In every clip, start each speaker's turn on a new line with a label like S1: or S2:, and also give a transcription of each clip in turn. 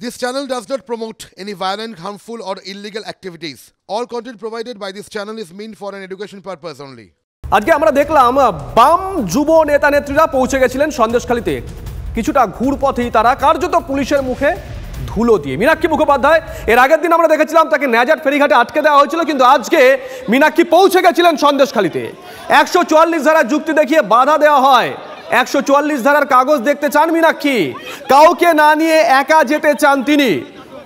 S1: This channel does not promote any violent, harmful, or illegal activities. All content provided by this channel is meant for an education purpose only.
S2: আজকে আমরা দেখলাম বাম যুব নেতা নেত্রীরা পৌঁছে গেছিলেন সন্দেশখালীতে। কিছুটা ঘুরপথেই তারা কার্যত পুলিশের মুখে ধুলো দিয়ে। মীনাক্ষী মুখোপাধ্যায় এর আগের দিন আমরা দেখেছিলাম তাকে নেজাট ফেরিঘাটে আটকে দেওয়া হয়েছিল, কিন্তু আজকে মীনাক্ষী পৌঁছে গেছিলেন সন্দেশখালীতে। 144 ধারার যুক্তি দেখিয়ে বাধা দেওয়া হয়। 144 ধারার কাগজ দেখতে চান মীনাক্ষী, কাউকে না নিয়ে একা যেতে চান তিনি।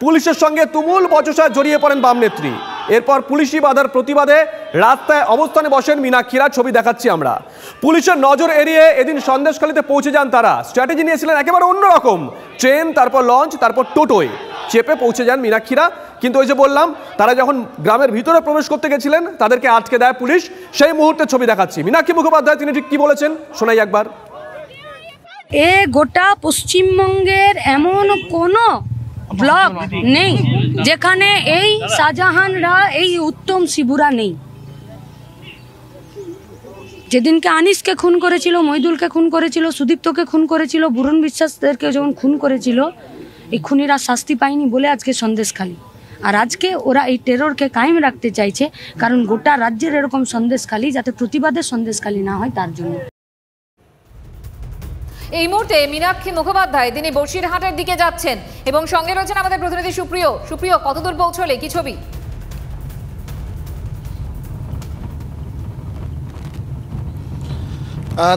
S2: পুলিশের সঙ্গে তুমুল বচসায় জড়িয়ে পড়েন বাম নেত্রী। এরপর পুলিশি বাধার প্রতিবাদে রাস্তায় অবস্থানে বসেন মীনাক্ষীরা। ছবি দেখাচ্ছি আমরা। পুলিশের নজর এড়িয়ে এদিন সন্দেশখালীতে পৌঁছে যান তারা। স্ট্র্যাটেজি নিয়েছিলেন একেবারে অন্যরকম, ট্রেন, তারপর লঞ্চ, তারপর টোটোয় চেপে পৌঁছে যান মীনাক্ষীরা। কিন্তু ওই যে বললাম, তারা যখন গ্রামের ভিতরে প্রবেশ করতে গেছিলেন তাদেরকে আটকে দেয় পুলিশ। সেই মুহূর্তের ছবি দেখাচ্ছি। মীনাক্ষী মুখোপাধ্যায় তিনি ঠিক কি বলেছেন শোনাই একবার।
S3: গোটা পশ্চিমবঙ্গের এমন কোনো ব্লক নেই যেখানে এই শাহজাহানরা, এই উত্তম শিবুরা নেই। যেদিনকে আনিসকে খুন করেছিল, মহিদুলকে খুন করেছিল, সুদীপ্তকে খুন করেছিল, বুরন বিশ্বাসদেরকে যখন খুন করেছিল, এই খুনিরা শাস্তি পায়নি বলে আজকে সন্দেশখালী। আর আজকে ওরা এই টেররকে কায়েম রাখতে চাইছে, কারণ গোটা রাজ্যের এরকম সন্দেশখালী, যাতে প্রতিবাদের সন্দেশখালী না হয় তার জন্য।
S4: এই মুহূর্তে মীনাক্ষী মুখোপাধ্যায় তিনি বসিরহাটের দিকে যাচ্ছেন এবং সঙ্গে রয়েছেন আমাদের প্রতিনিধি সুপ্রিয়। কতদূর পৌঁছলে, কি ছবি?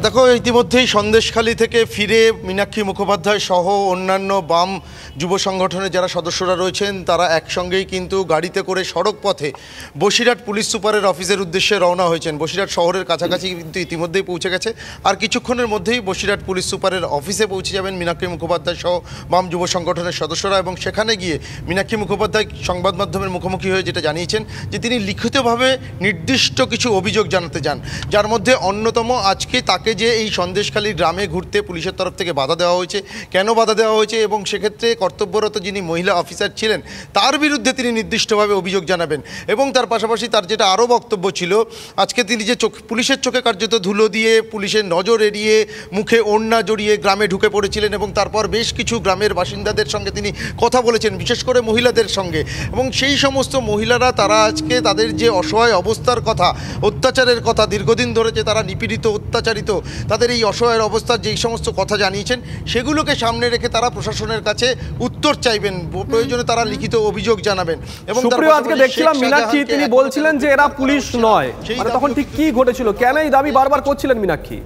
S5: দেখো, ইতিমধ্যেই সন্দেশখালী থেকে ফিরে মীনাক্ষী মুখোপাধ্যায় সহ অন্যান্য বাম যুব সংগঠনের যারা সদস্যরা রয়েছেন তারা একসঙ্গেই কিন্তু গাড়িতে করে সড়ক পথে বসিরহাট পুলিশ সুপারের অফিসের উদ্দেশ্যে রওনা হয়েছেন। বসিরহাট শহরের কাছাকাছি কিন্তু ইতিমধ্যেই পৌঁছে গেছে। আর কিছুক্ষণের মধ্যেই বসিরহাট পুলিশ সুপারের অফিসে পৌঁছে যাবেন মীনাক্ষী মুখোপাধ্যায় সহ বাম যুব সংগঠনের সদস্যরা। এবং সেখানে গিয়ে মীনাক্ষী মুখোপাধ্যায় সংবাদ মাধ্যমের মুখোমুখি হয়ে যেটা জানিয়েছেন যে তিনি লিখিতভাবে নির্দিষ্ট কিছু অভিযোগ জানাতে চান, যার মধ্যে অন্যতম আজকে তাকে যে এই সন্দেশখালী গ্রামে ঘুরতে পুলিশের তরফ থেকে বাধা দেওয়া হয়েছে, কেন বাধা দেওয়া হয়েছে, এবং সেক্ষেত্রে কর্তব্যরত যিনি মহিলা অফিসার ছিলেন তার বিরুদ্ধে তিনি নির্দিষ্টভাবে অভিযোগ জানাবেন। এবং তার পাশাপাশি তার যেটা আরও বক্তব্য ছিল, আজকে তিনি যে পুলিশের চোখে কার্যত ধুলো দিয়ে, পুলিশের নজর এড়িয়ে, মুখে ওড়না জড়িয়ে গ্রামে ঢুকে পড়েছিলেন এবং তারপর বেশ কিছু গ্রামের বাসিন্দাদের সঙ্গে তিনি কথা বলেছেন, বিশেষ করে মহিলাদের সঙ্গে। এবং সেই সমস্ত মহিলারা তারা আজকে তাদের যে অসহায় অবস্থার কথা, অত্যাচারের কথা, দীর্ঘদিন ধরে যে তারা নিপীড়িত, অত্যাচারিত, তাদের এই অসহায় অবস্থার যেই সমস্ত কথা জানিয়েছেন সেগুলোকে সামনে রেখে তারা প্রশাসনের কাছে উত্তর চাইবেন, প্রয়োজনে তারা লিখিত অভিযোগ জানাবেন। এবং
S2: আজকে দেখছিলাম মীনাক্ষী তিনি বলছিলেন যে এরা পুলিশ নয়, মানে তখন ঠিক কি ঘটেছিল, কেন এই দাবি বারবার করছিলেন মীনাক্ষী?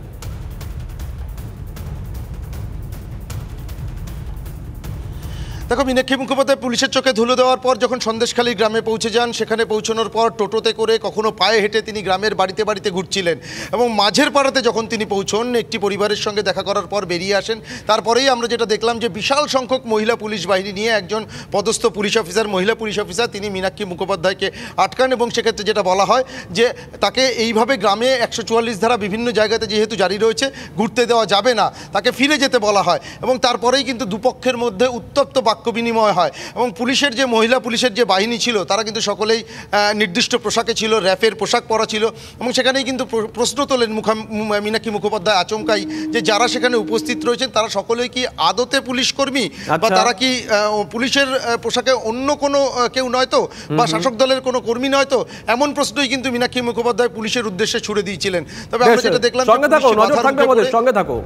S5: দেখো, মীনাক্ষী মুখোপাধ্যায় পুলিশের চোখে ধুলো দেওয়ার পর যখন সন্দেশখালী গ্রামে পৌঁছে যান, সেখানে পৌঁছানোর পর টোটোতে করে, কখনো পায়ে হেঁটে তিনি গ্রামের বাড়িতে বাড়িতে ঘুরছিলেন। এবং মাঝের পাড়াতে যখন তিনি পৌঁছন, একটি পরিবারের সঙ্গে দেখা করার পর বেরিয়ে আসেন। তারপরেই আমরা যেটা দেখলাম যে বিশাল সংখ্যক মহিলা পুলিশ বাহিনী নিয়ে একজন পদস্থ পুলিশ অফিসার, মহিলা পুলিশ অফিসার, তিনি মীনাক্ষী মুখোপাধ্যায়কে আটকান। এবং সেক্ষেত্রে যেটা বলা হয় যে তাকে এইভাবে গ্রামে 144 ধারা বিভিন্ন জায়গাতে যেহেতু জারি রয়েছে, ঘুরতে দেওয়া যাবে না, তাকে ফিরে যেতে বলা হয়। এবং তারপরেই কিন্তু দুপক্ষের মধ্যে উত্তপ্ত বাক্য বিনিময় হয়। এবং পুলিশের যে মহিলা পুলিশের যে বাহিনী ছিল তারা কিন্তু সকলেই নির্দিষ্ট পোশাকে ছিল, র্যাফের পোশাক পরা ছিল। এবং সেখানেই কিন্তু প্রশ্ন তোলেন মীনাক্ষী মুখোপাধ্যায় আচমকাই যে যারা সেখানে উপস্থিত রয়েছেন তারা সকলেই কি আদতে পুলিশ কর্মী, বা তারা কি পুলিশের পোশাকে অন্য কোনো কেউ নয়তো, বা শাসক দলের কোনো কর্মী নয়তো, এমন প্রশ্নই কিন্তু মীনাক্ষী মুখোপাধ্যায় পুলিশের উদ্দেশ্যে ছুড়ে দিয়েছিলেন। তবে আমরা যেটা দেখলাম,
S2: সঙ্গে থাকো।